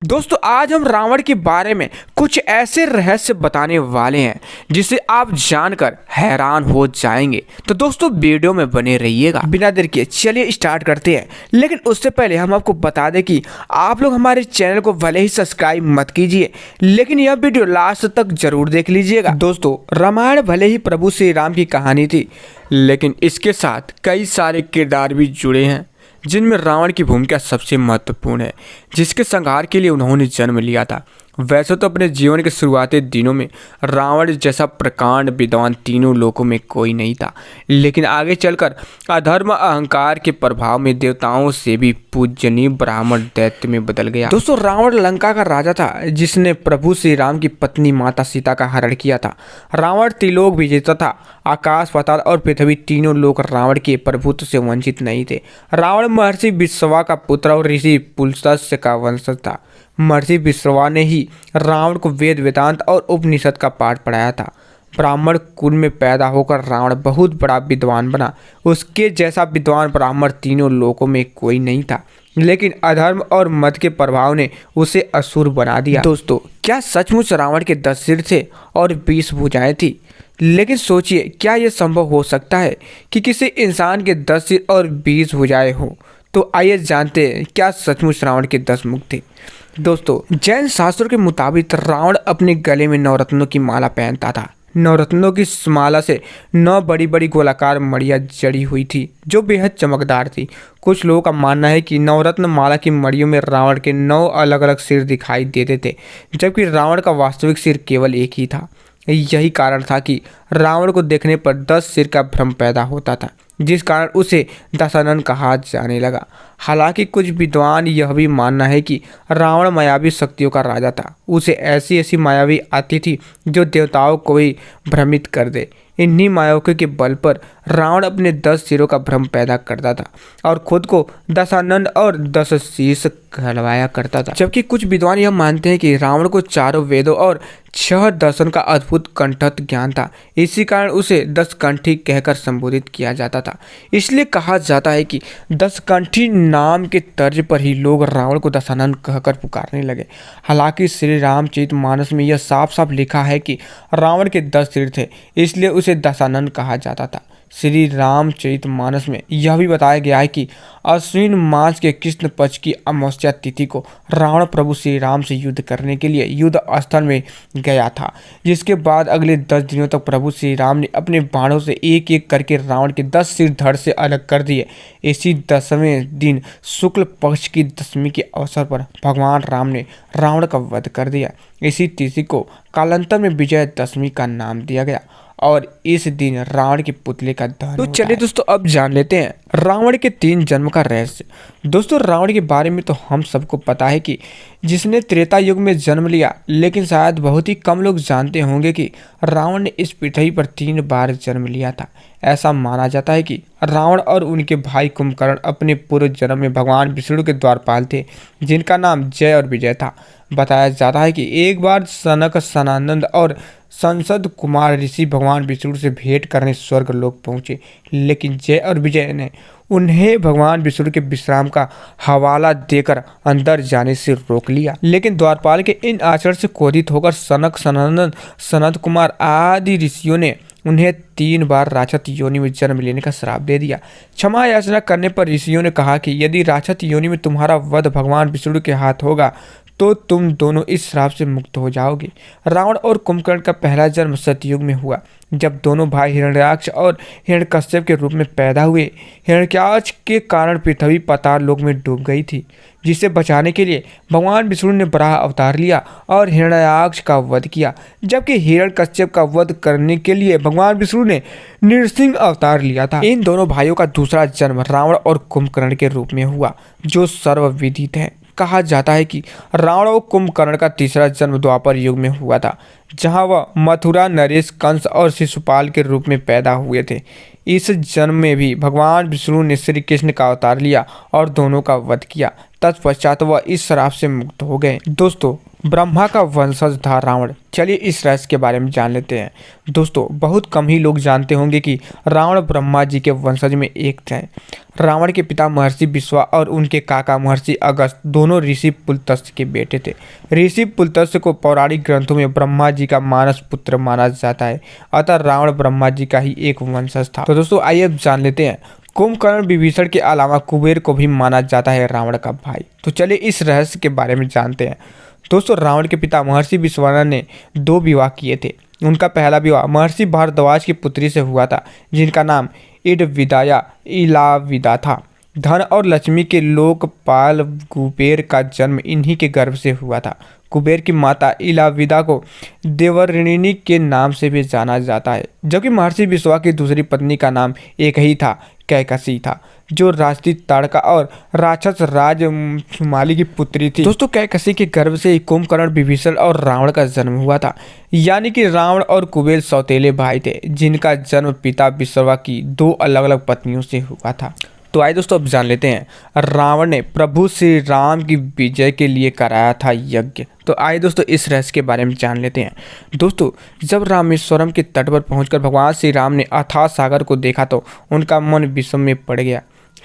दोस्तों आज हम रावण के बारे में कुछ ऐसे रहस्य बताने वाले हैं जिसे आप जानकर हैरान हो जाएंगे। तो दोस्तों वीडियो में बने रहिएगा। बिना देर किए चलिए स्टार्ट करते हैं। लेकिन उससे पहले हम आपको बता दें कि आप लोग हमारे चैनल को भले ही सब्सक्राइब मत कीजिए, लेकिन यह वीडियो लास्ट तक जरूर देख लीजिएगा। दोस्तों रामायण भले ही प्रभु श्री राम की कहानी थी, लेकिन इसके साथ कई सारे किरदार भी जुड़े हैं जिनमें रावण की भूमिका सबसे महत्वपूर्ण है, जिसके संहार के लिए उन्होंने जन्म लिया था। वैसे तो अपने जीवन के शुरुआती दिनों में रावण जैसा प्रकांड विद्वान तीनों लोकों में कोई नहीं था, लेकिन आगे चलकर अधर्म अहंकार के प्रभाव में देवताओं से भी पूजनीय ब्राह्मण दैत्य में बदल गया। दोस्तों रावण लंका का राजा था जिसने प्रभु श्री राम की पत्नी माता सीता का हरण किया था। रावण त्रिलोक विजेता था। आकाश पाताल और पृथ्वी तीनों लोग रावण के प्रभुत्व से वंचित नहीं थे। रावण महर्षि विश्रवा का पुत्र और ऋषि पुलस्त्य का वंशज था। महर्षि विश्रवा ने ही रावण को वेद वेदांत और उपनिषद का पाठ पढ़ाया था। ब्राह्मण कुल में पैदा होकर रावण बहुत बड़ा विद्वान बना। उसके जैसा विद्वान ब्राह्मण तीनों लोकों में कोई नहीं था, लेकिन अधर्म और मत के प्रभाव ने उसे असुर बना दिया। दोस्तों क्या सचमुच रावण के 10 सिर थे और 20 भुजाएं थी? लेकिन सोचिए, क्या यह संभव हो सकता है कि किसी इंसान के 10 सिर और 20 भुजाएं हो? तो आइए जानते हैं क्या सचमुच रावण के 10 मुख थे। दोस्तों जैन शास्त्रों के मुताबिक रावण अपने गले में नवरत्नों की माला पहनता था। नवरत्नों की माला से 9 बड़ी बड़ी गोलाकार मड़ियाँ जड़ी हुई थी जो बेहद चमकदार थी। कुछ लोगों का मानना है कि नवरत्न माला की मड़ियों में रावण के 9 अलग अलग सिर दिखाई देते थे, जबकि रावण का वास्तविक सिर केवल एक ही था। यही कारण था कि रावण को देखने पर 10 सिर का भ्रम पैदा होता था, जिस कारण उसे दशानन कहा जाने लगा। हालांकि कुछ विद्वान यह भी मानना है कि रावण मायावी शक्तियों का राजा था। उसे ऐसी ऐसी मायावी आती थी जो देवताओं को भी भ्रमित कर दे। इन्हीं मायाओं के बल पर रावण अपने 10 सिरों का भ्रम पैदा करता था और खुद को दशानन और 10 शीश कहलवाया करता था। जबकि कुछ विद्वान यह मानते हैं कि रावण को 4 वेदों और 6 दर्शन का अद्भुत कंठस्थ ज्ञान था। इसी कारण उसे 10 कंठी कहकर संबोधित किया जाता था। इसलिए कहा जाता है कि 10 कंठी नाम के तर्ज पर ही लोग रावण को दशानन कहकर पुकारने लगे। हालांकि श्री रामचरितमानस में यह साफ साफ लिखा है कि रावण के 10 सिर थे, इसलिए उसे दशानन कहा जाता था। श्री रामचरितमानस में यह भी बताया गया है कि अश्विन मास के कृष्ण पक्ष की अमावस्या तिथि को रावण प्रभु श्री राम से युद्ध करने के लिए युद्ध स्थल में गया था, जिसके बाद अगले 10 दिनों तक प्रभु श्री राम ने अपने बाणों से एक एक करके रावण के 10 सिर धड़ से अलग कर दिए। इसी 10वें दिन शुक्ल पक्ष की दशमी के अवसर पर भगवान राम ने रावण का वध कर दिया। इसी तिथि को कालांतर में विजयदशमी का नाम दिया गया और इस दिन रावण के पुतले का दहन होता है। चलिए दोस्तों अब जान लेते हैं रावण के 3 जन्म का रहस्य। दोस्तों रावण के बारे में तो हम सबको पता है कि जिसने त्रेता युग में जन्म लिया, लेकिन शायद बहुत ही कम लोग जानते होंगे कि रावण ने इस पृथ्वी पर 3 बार जन्म लिया था। ऐसा माना जाता है कि रावण और उनके भाई कुंभकर्ण अपने पूर्व जन्म में भगवान विष्णु के द्वारपाल थे, जिनका नाम जय और विजय था। बताया जाता है कि एक बार सनक सनानंद और संसद कुमार ऋषि भगवान विष्णु से भेंट करने स्वर्ग लोक पहुंचे, लेकिन जय और विजय ने उन्हें भगवान विष्णु के विश्राम का हवाला देकर अंदर जाने से रोक लिया। लेकिन द्वारपाल के इन आचरण से क्रोधित होकर सनक सनानंद सनत कुमार आदि ऋषियों ने उन्हें 3 बार राक्षस योनि में जन्म लेने का श्राप दे दिया। क्षमा याचना करने पर ऋषियों ने कहा कि यदि राक्षस योनि में तुम्हारा वध भगवान विष्णु के हाथ होगा तो तुम दोनों इस श्राप से मुक्त हो जाओगे। रावण और कुंभकर्ण का पहला जन्म सतयुग में हुआ, जब दोनों भाई हिरण्याक्ष और हिरण्यकश्यप के रूप में पैदा हुए। हिरण्याक्ष के कारण पृथ्वी पाताल लोक में डूब गई थी, जिसे बचाने के लिए भगवान विष्णु ने बराह अवतार लिया और हिरण्याक्ष का वध किया, जबकि हिरण्यकश्यप का वध करने के लिए भगवान विष्णु ने नृसिंह अवतार लिया था। इन दोनों भाइयों का दूसरा जन्म रावण और कुंभकर्ण के रूप में हुआ, जो सर्वविदित है। कहा जाता है कि रावण और कुंभकर्ण का तीसरा जन्म द्वापर युग में हुआ था, जहां वह मथुरा नरेश कंस और शिशुपाल के रूप में पैदा हुए थे। इस जन्म में भी भगवान विष्णु ने श्री कृष्ण का अवतार लिया और दोनों का वध किया। तत्पश्चात वह इस श्राप से मुक्त हो गए। दोस्तों ब्रह्मा का वंशज था रावण। चलिए इस रहस्य के बारे में जान लेते हैं। दोस्तों, बहुत कम ही लोग जानते होंगे कि रावण ब्रह्मा जी के वंशज में एक थे। रावण के पिता महर्षि विश्वा और उनके काका महर्षि अगस्त दोनों ऋषि पुलत्स्य के बेटे थे। ऋषि पुलत्स्य को पौराणिक ग्रंथों में ब्रह्मा जी का मानस पुत्र माना जाता है, अतः रावण ब्रह्मा जी का ही एक वंशज था। तो दोस्तों, आइए अब जान लेते हैं। कुंभकर्ण विभीषण के अलावा कुबेर को भी माना जाता है रावण का भाई। तो चलिए इस रहस्य के बारे में जानते हैं। दोस्तों, रावण के पिता महर्षि विश्वानर ने 2 विवाह किए थे। उनका पहला विवाह महर्षि भारद्वाज की पुत्री से हुआ था, जिनका नाम इडविदाया इलाविदा था। धन और लक्ष्मी के लोकपाल कुबेर का जन्म इन्हीं के गर्भ से हुआ था। कुबेर की माता इलाविदा को देवऋणी के नाम से भी जाना जाता है, जबकि महर्षि विश्वा की दूसरी पत्नी का नाम एक ही था, कैकसी था, जो राष्ट्रीय ताड़का और राक्षस राज सुमाली की पुत्री थी। दोस्तों, कैकसी के गर्भ से ही कुंभकर्ण विभीषण और रावण का जन्म हुआ था। यानी कि रावण और कुबेर सौतेले भाई थे, जिनका जन्म पिता विश्वा की 2 अलग अलग पत्नियों से हुआ था। तो आइए दोस्तों, अब जान लेते हैं। रावण ने प्रभु श्री राम की विजय के लिए कराया था यज्ञ। तो आइए दोस्तों, इस रहस्य के बारे में जान लेते हैं। दोस्तों, जब रामेश्वरम के तट पर पहुंचकर भगवान श्री राम ने अथाह सागर को देखा तो उनका मन विषम में पड़ गया।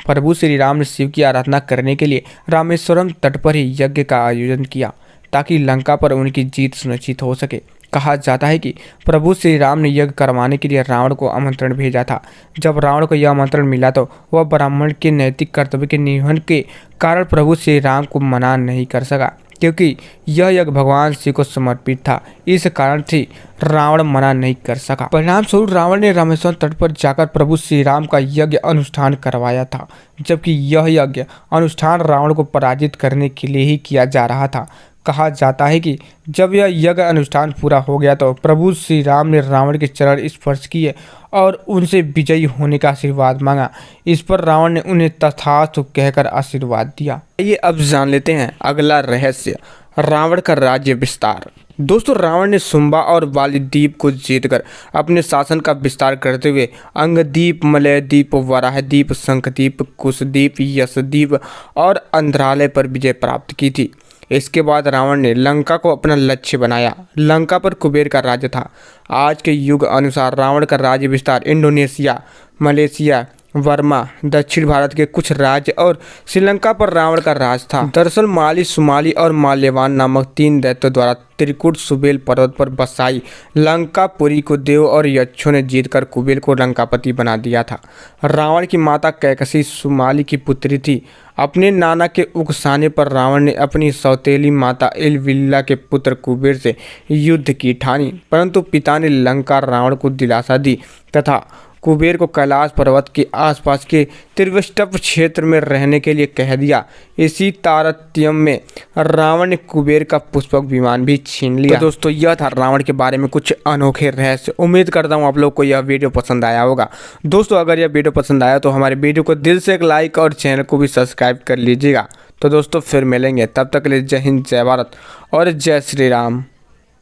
प्रभु श्री राम ने शिव की आराधना करने के लिए रामेश्वरम तट पर ही यज्ञ का आयोजन किया, ताकि लंका पर उनकी जीत सुनिश्चित हो सके। कहा जाता है कि प्रभु श्री राम ने यज्ञ करवाने के लिए रावण को आमंत्रण भेजा था। जब रावण को यह आमंत्रण मिला तो वह ब्राह्मण के नैतिक कर्तव्य के निबंधन के कारण प्रभु श्री राम को मना नहीं कर सका, क्योंकि यह यज्ञ भगवान शिव को समर्पित था। इस कारण से रावण मना नहीं कर सका। परिणाम स्वरूप रावण ने रामेश्वरम तट पर जाकर प्रभु श्री राम का यज्ञ अनुष्ठान करवाया था, जबकि यह यज्ञ अनुष्ठान रावण को पराजित करने के लिए ही किया जा रहा था। कहा जाता है कि जब यह यज्ञ अनुष्ठान पूरा हो गया तो प्रभु श्री राम ने रावण के चरण स्पर्श किए और उनसे विजयी होने का आशीर्वाद मांगा। इस पर रावण ने उन्हें तथास्तु कहकर आशीर्वाद दिया। ये अब जान लेते हैं अगला रहस्य, रावण का राज्य विस्तार। दोस्तों, रावण ने शुंभा और बालीद्वीप को जीतकर अपने शासन का विस्तार करते हुए अंगद्वीप, मलयद्वीप, वराहद्वीप, शंखद्वीप, कुशद्वीप, यशद्वीप और अंध्रालय पर विजय प्राप्त की थी। इसके बाद रावण ने लंका को अपना लक्ष्य बनाया। लंका पर कुबेर का राज्य था। आज के युग अनुसार रावण का राज्य विस्तार इंडोनेशिया, मलेशिया, वर्मा, दक्षिण भारत के कुछ राज्य और श्रीलंका पर रावण का राज था। दरअसल माली, सुमाली और माल्यवान नामक 3 दैत्यों द्वारा त्रिकुट सुबेल पर्वत पर बसाई लंकापुरी को देव और यक्षों ने जीतकर कुबेर को लंकापति बना दिया था। रावण की माता कैकसी सुमाली की पुत्री थी। अपने नाना के उकसाने पर रावण ने अपनी सौतेली माता इलविल्ला के पुत्र कुबेर से युद्ध की ठानी, परंतु पिता ने लंका रावण को दिलासा दी तथा कुबेर को कैलाश पर्वत के आसपास के त्रिविष्टप क्षेत्र में रहने के लिए कह दिया। इसी तारतम्य में रावण ने कुबेर का पुष्पक विमान भी छीन लिया। तो दोस्तों, यह था रावण के बारे में कुछ अनोखे रहस्य। उम्मीद करता हूँ आप लोग को यह वीडियो पसंद आया होगा। दोस्तों, अगर यह वीडियो पसंद आया तो हमारे वीडियो को दिल से एक लाइक और चैनल को भी सब्सक्राइब कर लीजिएगा। तो दोस्तों, फिर मिलेंगे, तब तक के लिए जय हिंद, जय भारत और जय श्री राम।